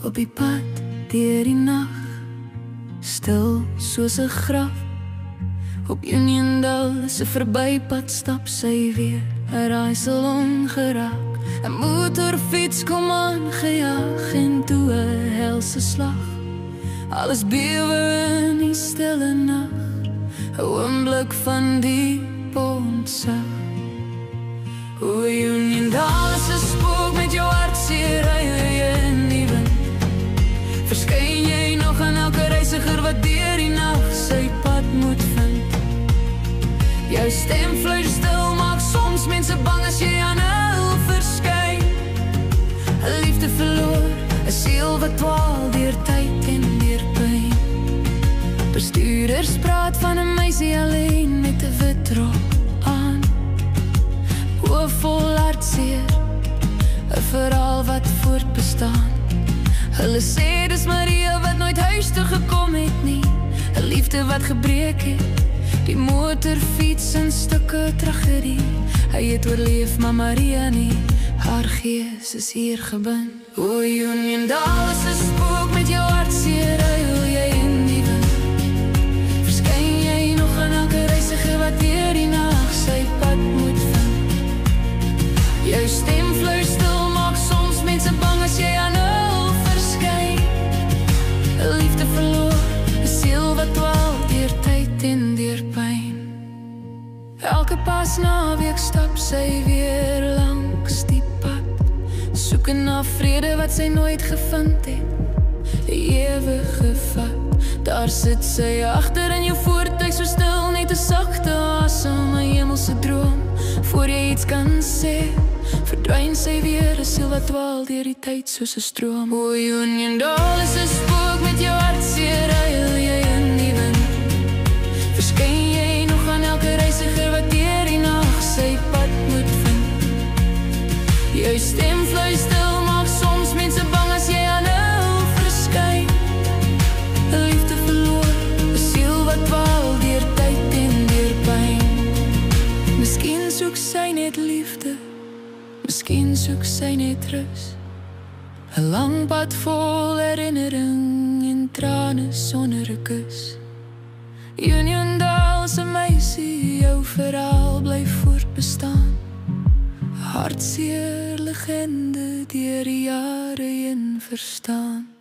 Op die pad deur die nag, stil soos 'n graf. Op Uniondale is 'n verbypad, stap sy weer 'n raaisel ongeraak. 'n Motorfiets kom aangejaag en toe 'n helse slag. Alles bewe in die stille nag, 'n oomblik van diep ontzag. O Uniondale is 'n spook met jou hartseer, ry jy in die wind. Verskyn jy nog aan elke reisiger wat deur die nag sy pad moet vind. Jou stem fluister stil, maak soms mense bang as jy aan hul verskyn. 'n Liefde verloor, 'n siel wat dwaal deur tyd en deur pyn. Bestuurders praat van 'n meisie alleen met 'n wit rok aan. Oë vol hartseer, 'n verhaal wat voortbestaan. Hulle sê dis Maria wat nooit huis toe gekom het nie, 'n liefde wat gebreek het, die motorfiets in stukke tragedie. Hy het oorleef, maar Maria nie, haar gees is hier gebind. O Uniondale is 'n spook met jou hartseer, huil jy in die wind. Verskyn jy nog aan elke reisiger wat deur die nag sy pad moet vind. Jou stem fluister stil, maak soms mense bang as jy aan hul verskyn. 'n Liefde verloor, 'n siel wat dwaal deur tyd en deur pyn. Elke pas naweek stap sy weer langs die pad, soeken na vrede wat sy nooit gevind het, die ewige vat. Daar sit sy agter in jou voertuig, so stil, net 'n sagte asem, 'n hemelse droom. Voor jy iets kan sê, verdwyn sy weer, 'n siel wat dwaal deur die tyd soos 'n stroom. O Uniondale is 'n spook met jou hartseer, huil jy in die wind. Verskyn jy nog aan elke reisiger wat deur die nag sy pad moet vind. Jou stem fluister stil, maak soms mense bang as jy aan hul verskyn. 'n Liefde verloor, 'n siel wat dwaal deur tyd en deur pyn. Miskien soek sy net liefde, miskien soek sy net rus. 'n Lang pad vol herinnering en trane sonder 'n kus. Uniondale se meisie, jou verhaal bly voortbestaan. Hartseer legende deur die jare heen verstaan.